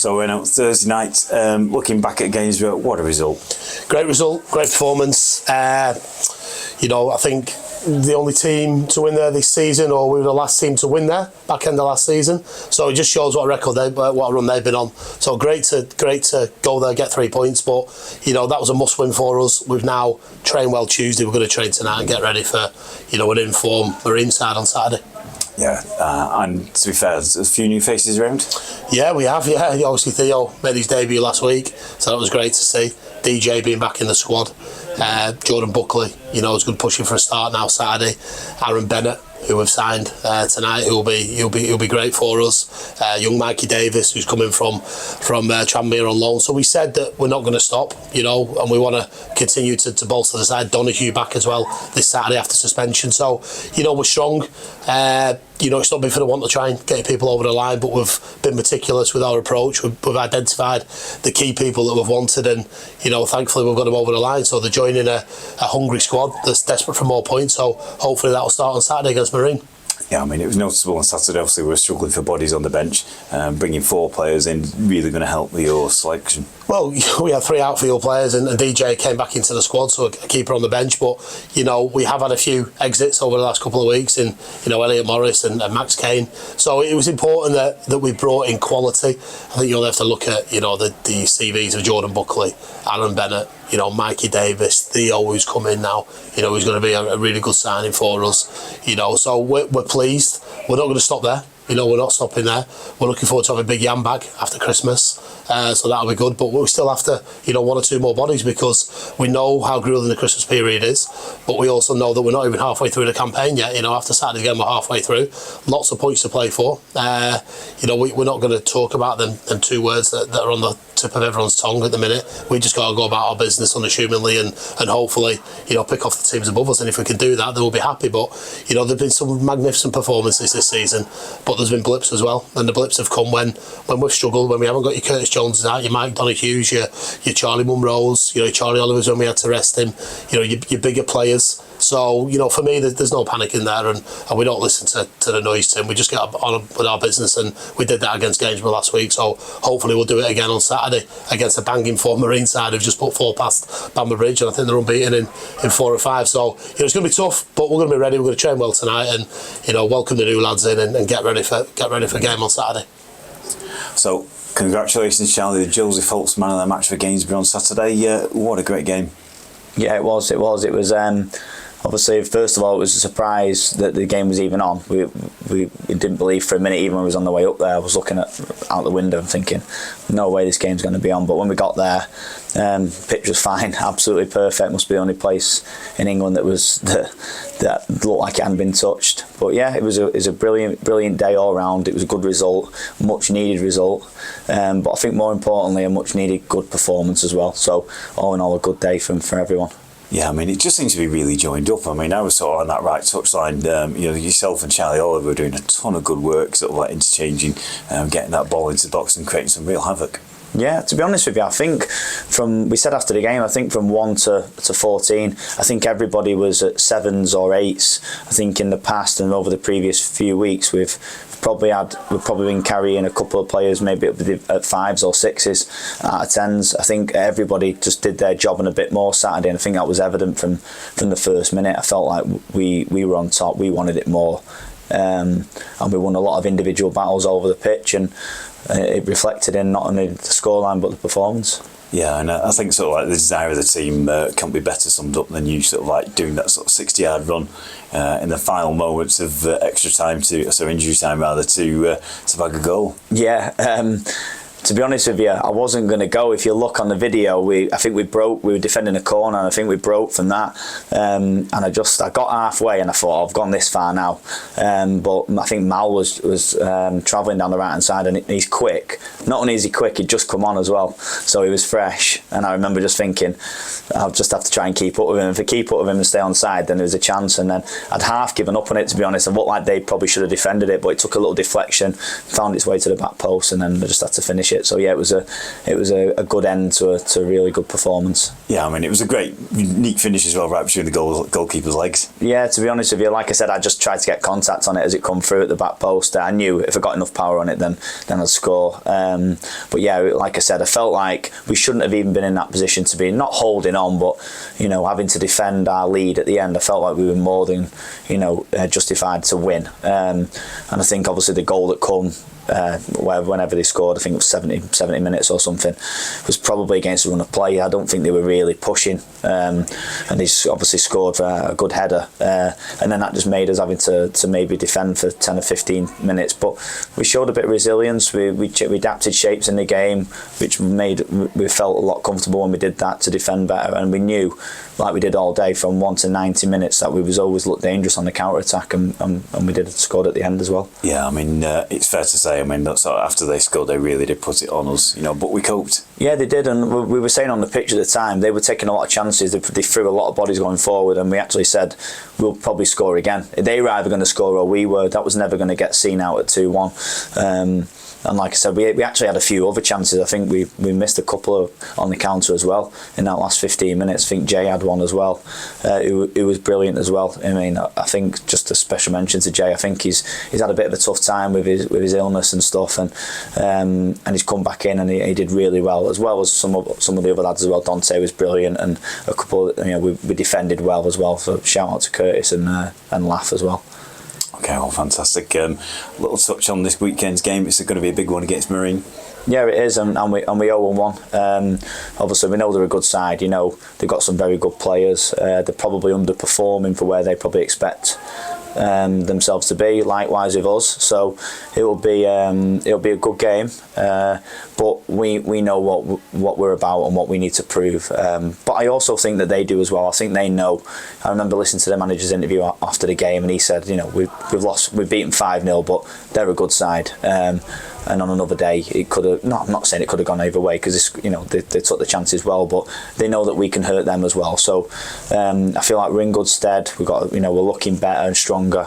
So we're out Thursday night, looking back at Gainsborough, what a result. Great result, great performance. You know, I think the only team to win there this season, or we were the last team to win there back end of last season. So it just shows what a record what a run they've been on. So great to go there, get 3 points. But you know, that was a must win for us. We've now trained well Tuesday. We're going to train tonight and get ready for, you know, an in-form Marine side on Saturday. Yeah, and to be fair, there's a few new faces around. Yeah, we have. Yeah, obviously Theo made his debut last week, so that was great to see. DJ being back in the squad. Jordan Buckley, you know, is going to push him for a start now Saturday. Aaron Bennett, who we've signed tonight, he'll be great for us. Young Mikey Davis, who's coming from Tranmere on loan. So we said that we're not going to stop, you know, and we want to continue to bolster the side. Donahue back as well this Saturday after suspension. So, you know, we're strong. You know, it's not been for the want to try and get people over the line, but we've been meticulous with our approach. We've identified the key people that we've wanted, and, you know, thankfully we've got them over the line. So they're joining a hungry squad that's desperate for more points. So hopefully that'll start on Saturday against Marine. Yeah, I mean, it was noticeable on Saturday. Obviously, we were struggling for bodies on the bench. Bringing 4 players in really going to help with your selection. Well, we had 3 outfield players, and DJ came back into the squad, so a keeper on the bench. But you know, we have had a few exits over the last couple of weeks, in, you know, Elliot Morris and Max Kane. So it was important that we brought in quality. I think you'll have to look at, you know, the CVs of Jordan Buckley, Aaron Bennett, you know, Mikey Davis, Theo, who's come in now. You know, who's going to be a really good signing for us. You know, so we're pleased. We're not going to stop there. You know, we're not stopping there. We're looking forward to having a big Yam bag after Christmas, so that'll be good. But we still have to, you know, 1 or 2 more bodies, because we know how grueling the Christmas period is, but we also know that we're not even halfway through the campaign yet. You know, after Saturday's game, we're halfway through. Lots of points to play for. You know, we're not going to talk about them 2 words that are on the tip of everyone's tongue at the minute. We just got to go about our business unassumingly and hopefully, you know, pick off the teams above us. And if we can do that, then we'll be happy. But, you know, there've been some magnificent performances this season, but there's been blips as well, and the blips have come when we've struggled, when we haven't got your Curtis Joneses out, your Mike Donahues, your Charlie Munros, you know, your Charlie Olivers when we had to rest him, you know, your bigger players. So, you know, for me, there's no panic in there, and we don't listen to the noise, Tim. We just get on with our business, and we did that against Gainsborough last week. So hopefully we'll do it again on Saturday against a banging form Marine side who've just put 4 past Bamber Bridge, and I think they're unbeaten in 4 or 5. So, you know, it's going to be tough, but we're going to be ready. We're going to train well tonight, and, you know, welcome the new lads in and get ready for game on Saturday. So, congratulations, Charlie, the Josie Phelps man of the match for Gainsborough on Saturday. What a great game. Yeah, it was. Obviously, first of all, it was a surprise that the game was even on. We didn't believe for a minute, even when we was on the way up there. I was looking out the window and thinking, no way this game's going to be on. But when we got there, pitch was fine, absolutely perfect. Must be the only place in England that looked like it hadn't been touched. But yeah, it was a brilliant day all round. It was a good result, much needed result. But I think more importantly, a much needed good performance as well. So all in all, a good day for everyone. Yeah, I mean, it just seems to be really joined up. I mean, I was sort of on that right touchline. You know, yourself and Charlie Oliver were doing a ton of good work, sort of like interchanging, getting that ball into the box and creating some real havoc. Yeah, to be honest with you, I think we said after the game, I think from 1 to 14, I think everybody was at 7s or 8s. I think in the past and over the previous few weeks, we've probably been carrying a couple of players maybe at 5s or 6s out of 10s. I think everybody just did their job and a bit more Saturday, and I think that was evident from the first minute. I felt like we were on top, we wanted it more, and we won a lot of individual battles over the pitch, and it reflected in not only the scoreline but the performance. Yeah, and I think sort of like the desire of the team can't be better summed up than you sort of like doing that sort of 60-yard run in the final moments of extra time injury time rather, to bag a goal. Yeah. To be honest with you, I wasn't going to go. If you look on the video, I think we broke. We were defending a corner, and I think we broke from that. And I got halfway, and I thought, I've gone this far now. But I think Mal was travelling down the right hand side, and he's quick. Not only is he quick, he'd just come on as well, so he was fresh. And I remember just thinking, I'll just have to try and keep up with him. If I keep up with him and stay on side, then there was a chance. And then I'd half given up on it, to be honest. I looked like they probably should have defended it, but it took a little deflection, found its way to the back post, and then I just had to finish it. it. So yeah, it was a good end to a really good performance. Yeah, I mean, it was a great, neat finish as well, right between the goalkeeper's legs. Yeah, to be honest with you, like I said, I just tried to get contact on it as it come through at the back post. I knew if I got enough power on it, then I'd score. But yeah, like I said, I felt like we shouldn't have even been in that position to be not holding on, but having to defend our lead at the end. I felt like we were more than justified to win. And I think obviously the goal that come whenever they scored, I think it was 70 minutes or something, was probably against the run of play. I don't think they were really pushing, and they obviously scored a good header, and then that just made us having to maybe defend for 10 or 15 minutes. But we showed a bit of resilience. We adapted shapes in the game, which we felt a lot comfortable when we did that, to defend better, and we knew, like we did all day from 1 to 90 minutes, that we was always looked dangerous on the counter attack, and we did scored at the end as well. Yeah, I mean, it's fair to say, I mean, that's after they scored, they really did put it on us, but we coped. Yeah, they did, and we were saying on the pitch at the time, they were taking a lot of chances. They threw a lot of bodies going forward, and we actually said we'll probably score again. They were either going to score or we were. That was never going to get seen out at 2-1. And like I said, we actually had a few other chances. I think we missed a couple on the counter as well in that last 15 minutes. I think Jay had one as well. It was brilliant as well. I mean, I think just a special mention to Jay. I think he's had a bit of a tough time with his illness and stuff, and he's come back in, and he did really well as some of the other lads as well. Dante was brilliant, and a couple. We defended well as well. So shout out to Curtis and Laugh as well. Okay, well, fantastic. Little touch on this weekend's game. It's going to be a big one against Marine. Yeah, it is, and we 0-1. Obviously, we know they're a good side. They've got some very good players. They're probably underperforming for where they probably expect themselves to be. Likewise with us, so it'll be a good game. But we know what we're about and what we need to prove. But I also think that they do as well. I think they know. I remember listening to the manager's interview after the game, and he said, we've beaten 5-0, but they're a good side. And on another day, it could have. No, I'm not saying it could have gone either way, because they took the chances well, but they know that we can hurt them as well. So I feel like we're in good stead. We're looking better and stronger,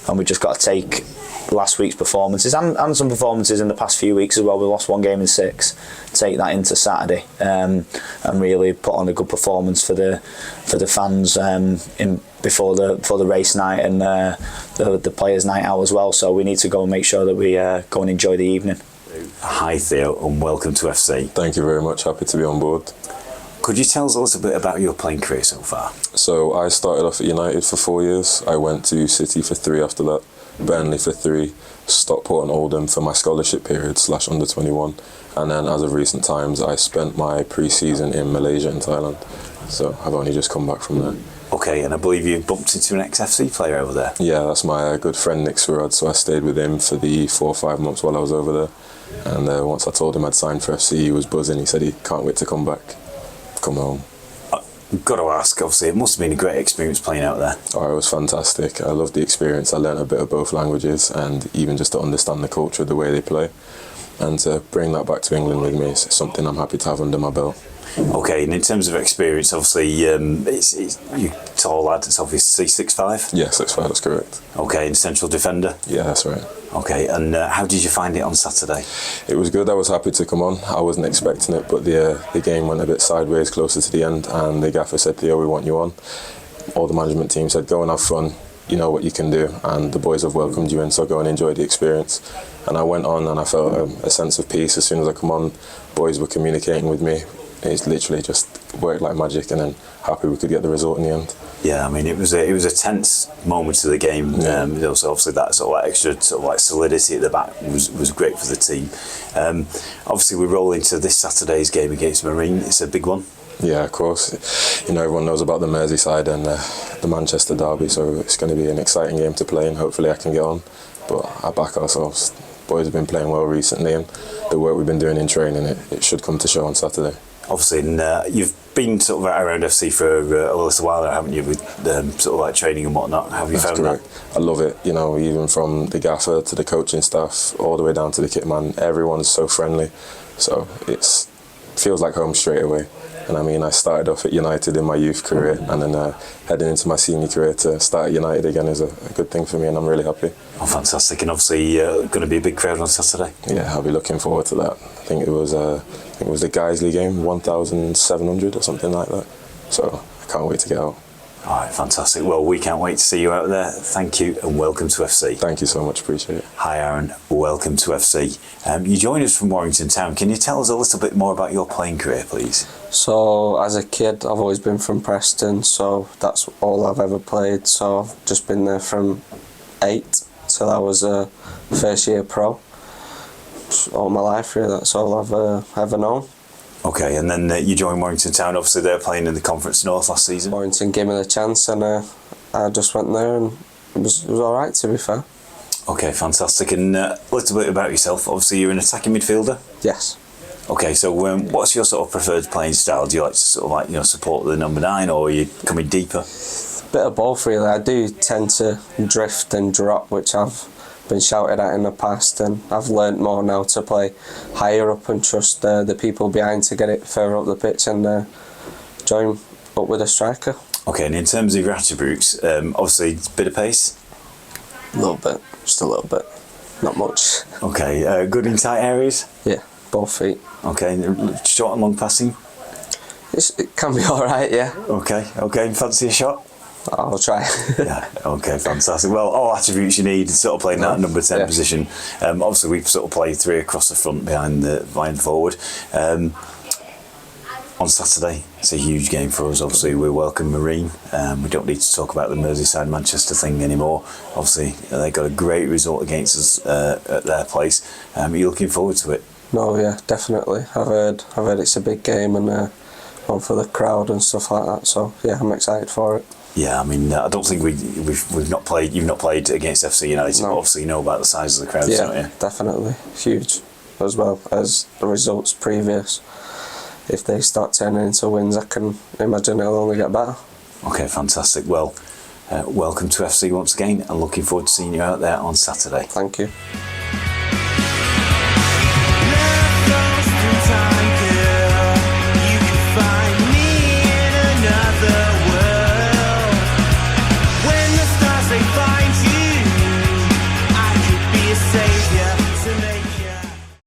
and we just got to take last week's performances and some performances in the past few weeks as well. We lost 1 game in 6. Take that into Saturday, and really put on a good performance for the fans before the race night and the players' night out as well. So we need to go and make sure that we go and enjoy the evening. Hi Theo, and welcome to FC. Thank you very much. Happy to be on board. Could you tell us a little bit about your playing career so far? So I started off at United for 4 years. I went to City for 3 after that, Burnley for 3, Stockport and Oldham for my scholarship period / under 21. And then as of recent times, I spent my pre-season in Malaysia and Thailand. So I've only just come back from there. Okay, and I believe you bumped into an ex-FC player over there. Yeah, that's my good friend Nick Swarad. So I stayed with him for the 4 or 5 months while I was over there. And once I told him I'd signed for FC, he was buzzing. He said he can't wait to come home. I've got to ask, obviously, it must have been a great experience playing out there. Oh, it was fantastic. I loved the experience. I learnt a bit of both languages, and even just to understand the culture, the way they play. And to bring that back to England with me is something I'm happy to have under my belt. Okay, and in terms of experience, obviously, it's you're tall lad, it's obviously 6'5"? Yeah, 6'5", that's correct. Okay, and central defender? Yeah, that's right. Okay, and how did you find it on Saturday? It was good. I was happy to come on. I wasn't expecting it, but the game went a bit sideways closer to the end, and the gaffer said, Theo, we want you on. All the management team said, go and have fun. You know what you can do, and the boys have welcomed you in, so go and enjoy the experience. And I went on, and I felt a sense of peace as soon as I come on. Boys were communicating with me. It's literally just worked like magic, and then happy we could get the result in the end. Yeah, I mean, it was a tense moment of the game. Yeah. Also, obviously, that sort of extra sort of like solidity at the back was great for the team. Obviously, we roll into this Saturday's game against Marine. It's a big one. Yeah, of course. Everyone knows about the Merseyside and the Manchester derby, so it's going to be an exciting game to play, and hopefully I can get on. But I back ourselves. Boys have been playing well recently, and the work we've been doing in training, it should come to show on Saturday. Obviously, and you've been sort of around FC for a little while now, haven't you, with sort of like training and whatnot. How have you found that? I love it. Even from the gaffer to the coaching staff, all the way down to the kit man, everyone's so friendly. So it feels like home straight away. And I mean, I started off at United in my youth career, and then heading into my senior career to start at United again is a good thing for me, and I'm really happy. Oh, fantastic! And obviously, going to be a big crowd on Saturday. Yeah, I'll be looking forward to that. I think it was the Gainsborough game, 1,700 or something like that. So I can't wait to get out. All right, fantastic. Well, we can't wait to see you out there. Thank you and welcome to FC. Thank you so much, appreciate it. Hi Aaron, welcome to FC. You joined us from Warrington Town. Can you tell us a little bit more about your playing career, please? So as a kid, I've always been from Preston, so that's all I've ever played. So I've just been there from 8 till I was a first year pro. All my life, really, that's all I've ever known. Okay, and then you joined Warrington Town. Obviously, they're playing in the Conference North last season. Warrington gave me the chance, and I just went there, and it was all right, to be fair. Okay, fantastic. And a little bit about yourself. Obviously, you're an attacking midfielder. Yes. Okay, so what's your sort of preferred playing style? Do you like to sort of support the number 9, or are you coming deeper? Bit of both, really. I do tend to drift and drop, which I've been shouted at in the past, and I've learnt more now to play higher up and trust the people behind to get it further up the pitch and join up with a striker. Okay, and in terms of your attributes, obviously a bit of pace? A little bit, just a little bit, not much. Okay, good in tight areas? Yeah, both feet. Okay, short and long passing? It can be alright, yeah. Okay, fancy a shot? I'll try. Yeah, okay, fantastic. Well, all attributes you need, sort of playing that number 10 position. Obviously, we've sort of played 3 across the front behind the forward. On Saturday, it's a huge game for us. Obviously, we welcome Marine. We don't need to talk about the Merseyside Manchester thing anymore. Obviously, they got a great result against us at their place. Are you looking forward to it? No, yeah, definitely. I've heard it's a big game and one for the crowd and stuff like that. So yeah, I'm excited for it. Yeah, I mean, I don't think we've not played. You've not played against FC United. No. Obviously, you know about the size of the crowds, don't you? Definitely huge, as well as the results previous. If they start turning into wins, I can imagine it'll only get better. Okay, fantastic. Well, welcome to FC once again, and looking forward to seeing you out there on Saturday. Thank you.